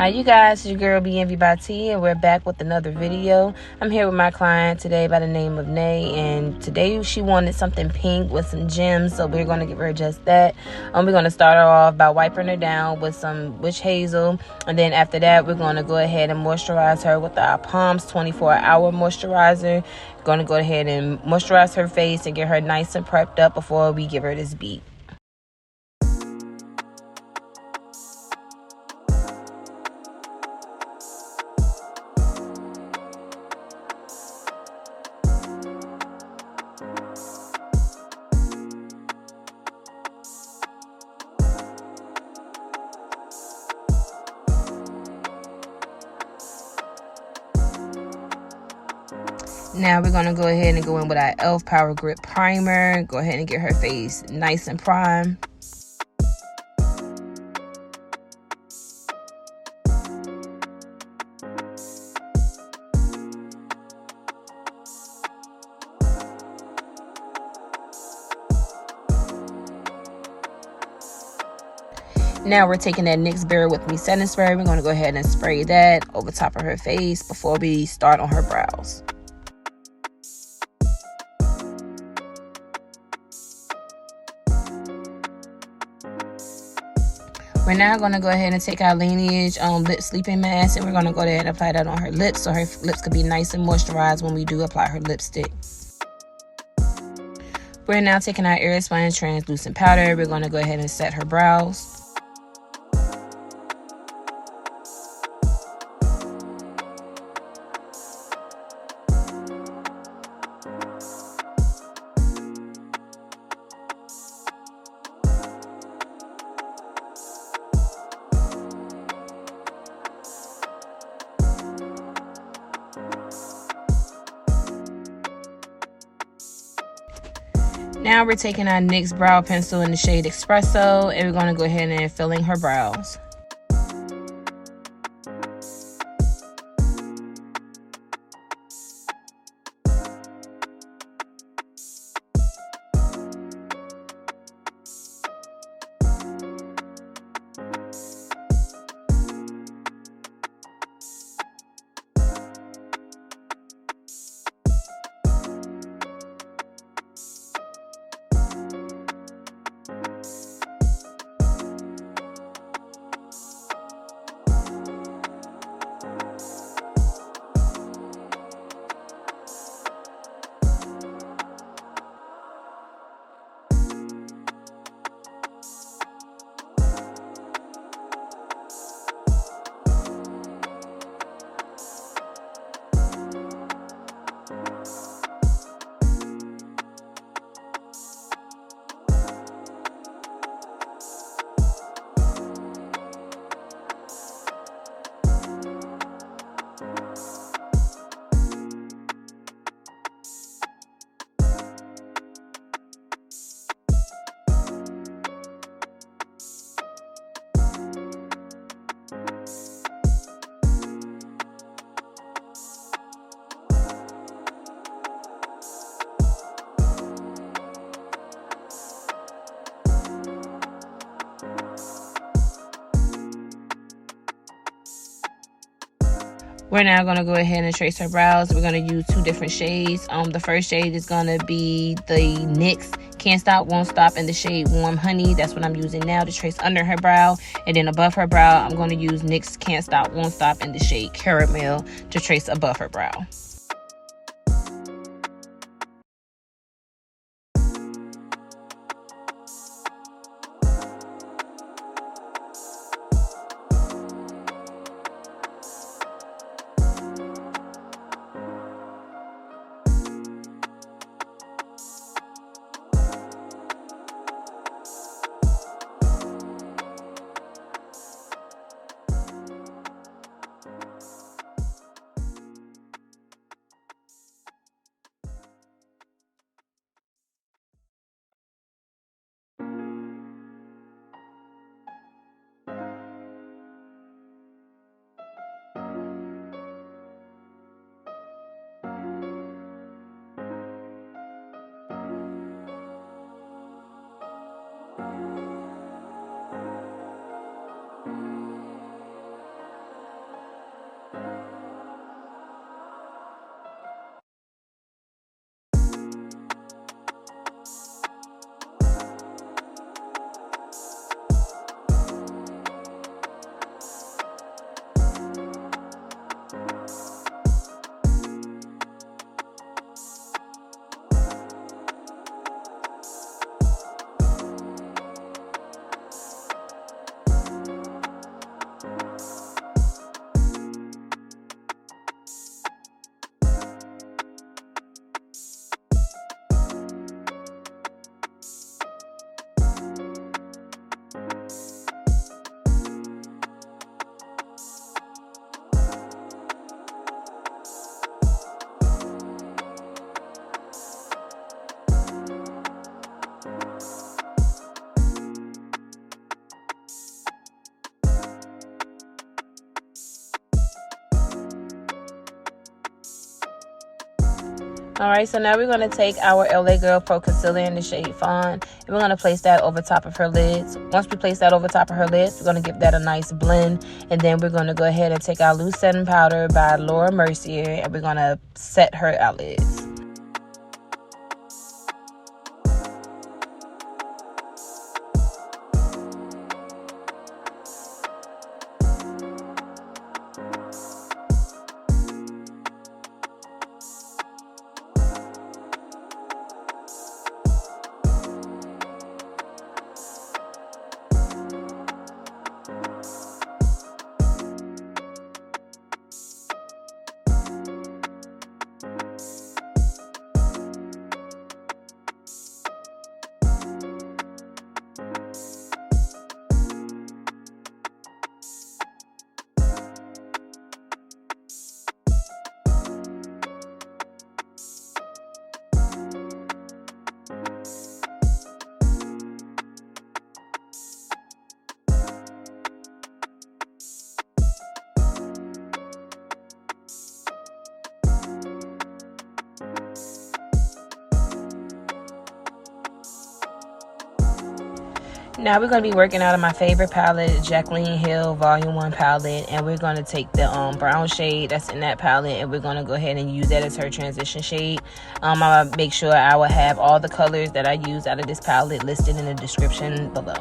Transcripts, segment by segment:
Hi you guys, it's your girl BNV by T, and we're back with another video. I'm here with my client today by the name of Nay, and today she wanted something pink with some gems, so we're going to give her just that. We're going to start her off by wiping her down with some witch hazel, and then after that we're going to go ahead and moisturize her with our Palms 24-hour moisturizer. Going to go ahead and moisturize her face and get her nice and prepped up before we give her this beat. Now we're going to go ahead and go in with our e.l.f. Power Grip Primer. Go ahead and get her face nice and primed. Now we're taking that NYX Bare with me setting spray. We're going to go ahead and spray that over top of her face before we start on her brows. We're now going to go ahead and take our Lineage lip sleeping mask, and we're going to go ahead and apply that on her lips so her lips could be nice and moisturized when we do apply her lipstick. We're now taking our Air Sponge translucent powder. We're going to go ahead and set her brows. Now we're taking our NYX brow pencil in the shade Espresso, and we're going to go ahead and fill in her brows. We're now going to go ahead and trace her brows. We're going to use two different shades. The first shade is going to be the NYX Can't Stop, Won't Stop in the shade Warm Honey. That's what I'm using now to trace under her brow. And then above her brow, I'm going to use NYX Can't Stop, Won't Stop in the shade Caramel to trace above her brow. Alright, so now we're going to take our LA Girl Pro Concealer in the shade Fawn, and we're going to place that over top of her lids. Once we place that over top of her lids, we're going to give that a nice blend, and then we're going to go ahead and take our loose setting powder by Laura Mercier, and we're going to set her eyelids. Now we're going to be working out of my favorite palette, Jaclyn Hill Volume 1 palette, and we're going to take the brown shade that's in that palette, and we're going to go ahead and use that as her transition shade. I'm going to make sure I will have all the colors that I use out of this palette listed in the description below.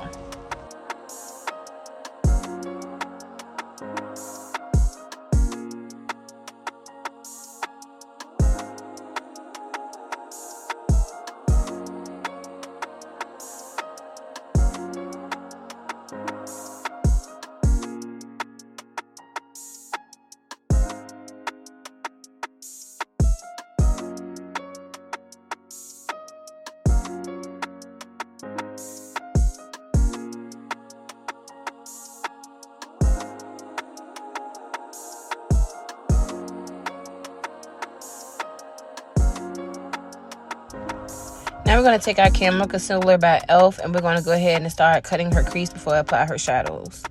Now we're going to take our Camo Concealer by e.l.f. and we're going to go ahead and start cutting her crease before I apply her shadows.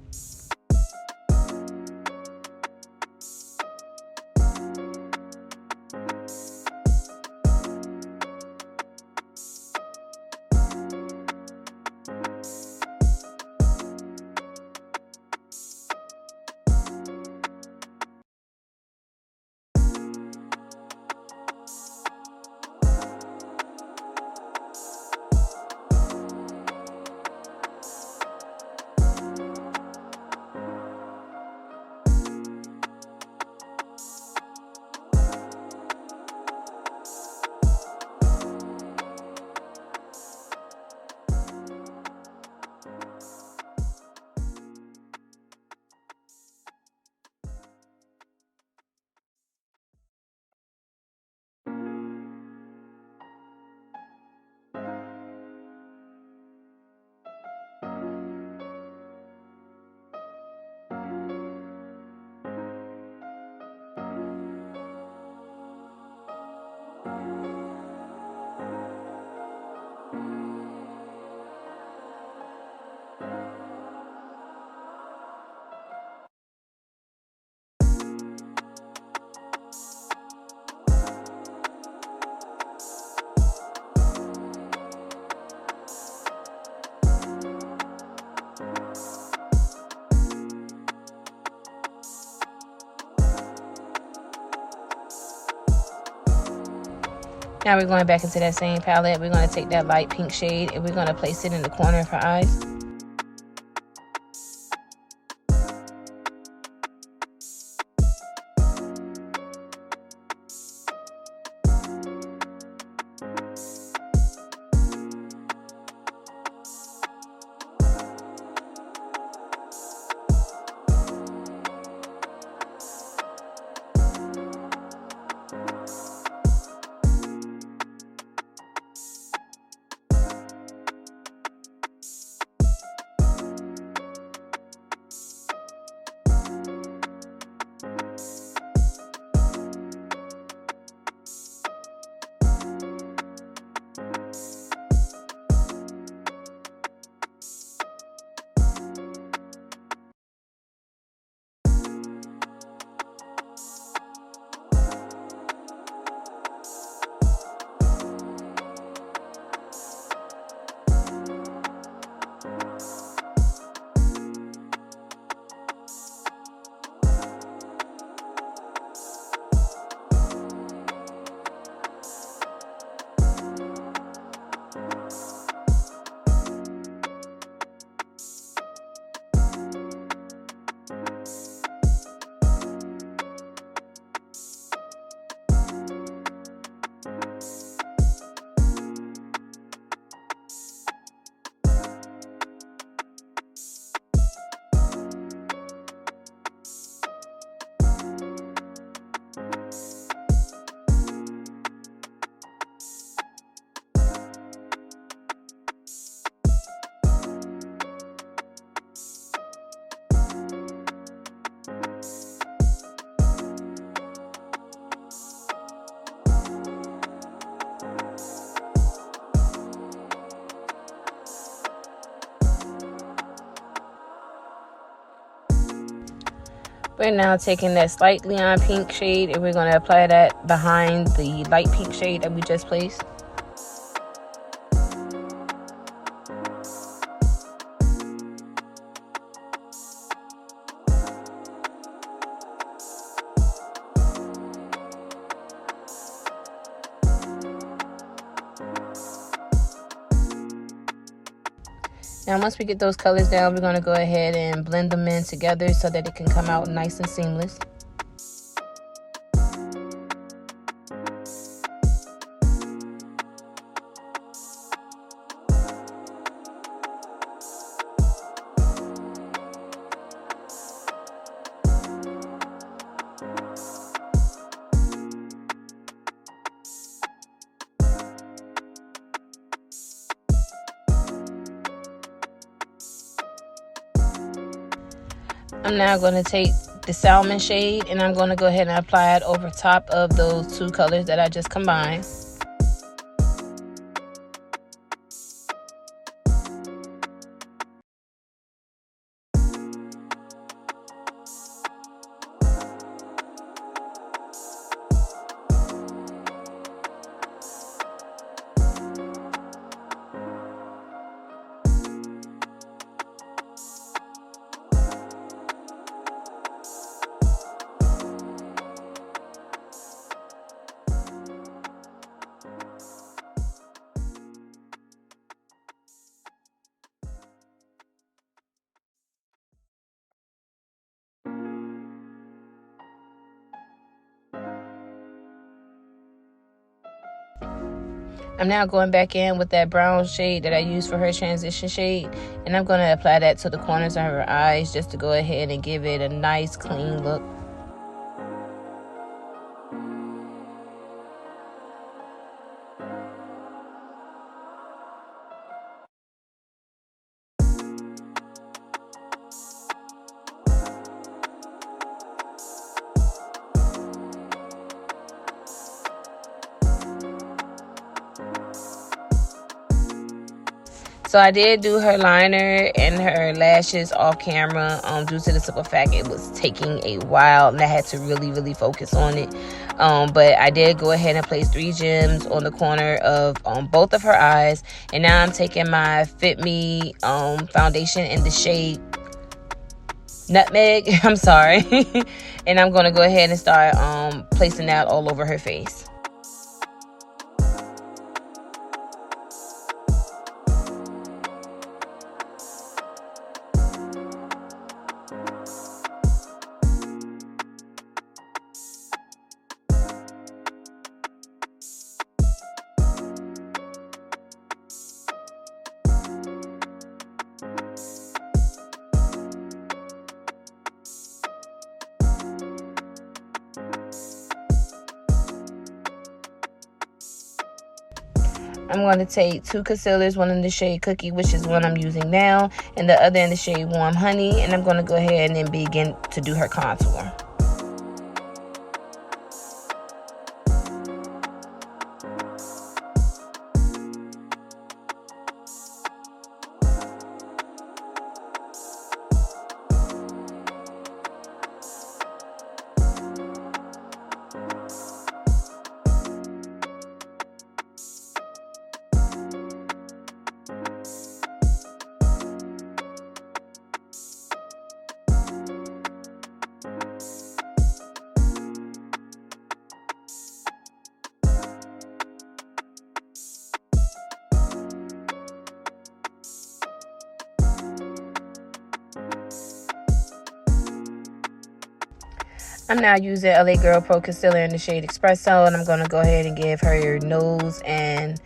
Now we're going back into that same palette. We're going to take that light pink shade and we're going to place it in the corner of her eyes. We're now taking that slight neon pink shade and we're going to apply that behind the light pink shade that we just placed. Now once we get those colors down, we're going to go ahead and blend them in together so that it can come out nice and seamless. I'm now going to take the salmon shade and I'm going to go ahead and apply it over top of those two colors that I just combined. I'm now going back in with that brown shade that I used for her transition shade, and I'm going to apply that to the corners of her eyes just to go ahead and give it a nice clean look. So I did do her liner and her lashes off camera due to the simple fact it was taking a while and I had to really focus on it. But I did go ahead and place 3 gems on the corner of both of her eyes. And now I'm taking my FitMe foundation in the shade Nutmeg. I'm sorry. And I'm going to go ahead and start placing that all over her face. I'm going to take 2 concealers, one in the shade Cookie, which is one I'm using now, and the other in the shade Warm Honey, and I'm going to go ahead and begin to do her contour. I'm now using LA Girl Pro Concealer in the shade Espresso, and I'm going to go ahead and give her nose and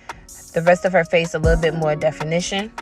the rest of her face a little bit more definition.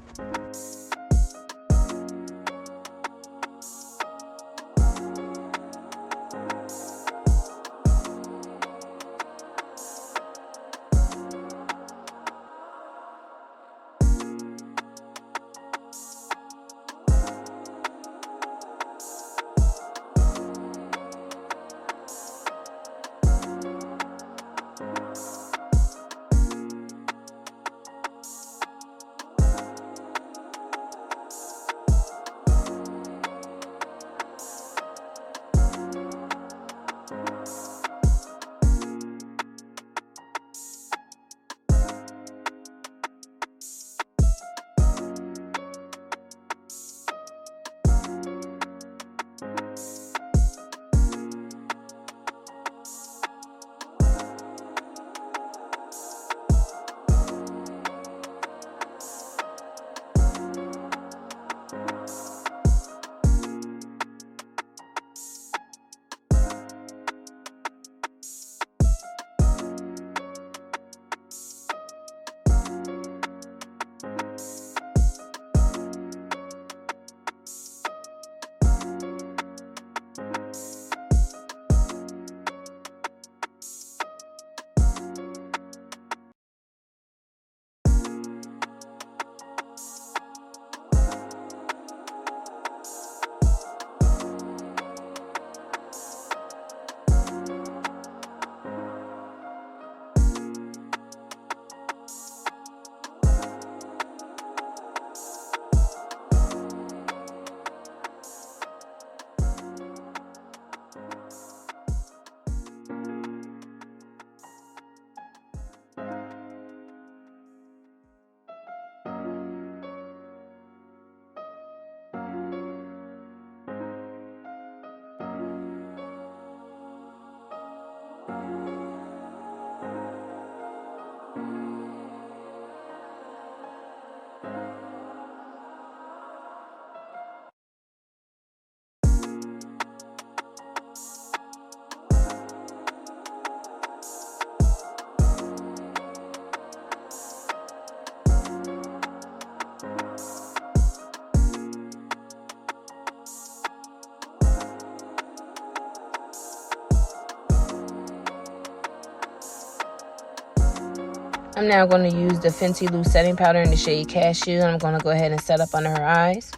I'm now going to use the FENTY Loose Setting Powder in the shade Cashew, and I'm going to go ahead and set up under her eyes.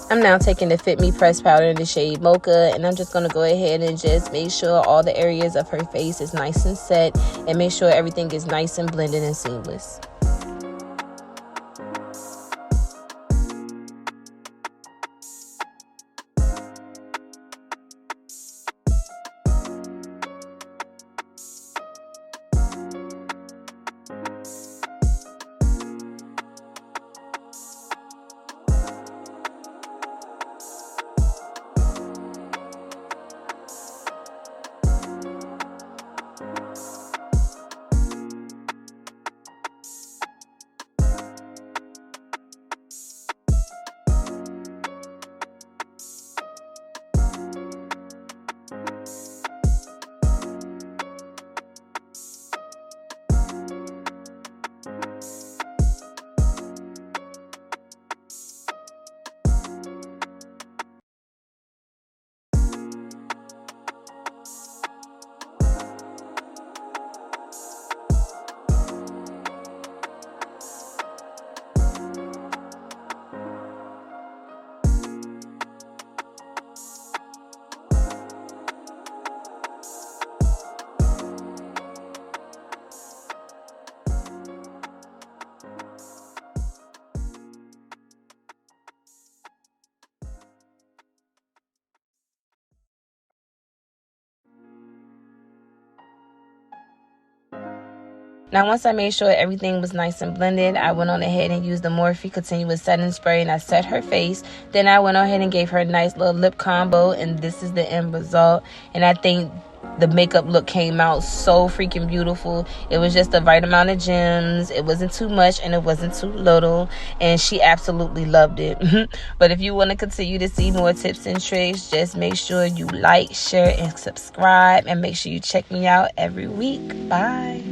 I'm now taking the FitMe pressed powder in the shade Mocha, and I'm just going to go ahead and just make sure all the areas of her face is nice and set, and make sure everything is nice and blended and seamless. Now, once I made sure everything was nice and blended, I went on ahead and used the Morphe Continuous Setting Spray, and I set her face. Then I went on ahead and gave her a nice little lip combo, and this is the end result. And I think the makeup look came out so freaking beautiful. It was just the right amount of gems. It wasn't too much and it wasn't too little, and she absolutely loved it. But if you want to continue to see more tips and tricks, just make sure you like, share, and subscribe, and make sure you check me out every week. Bye.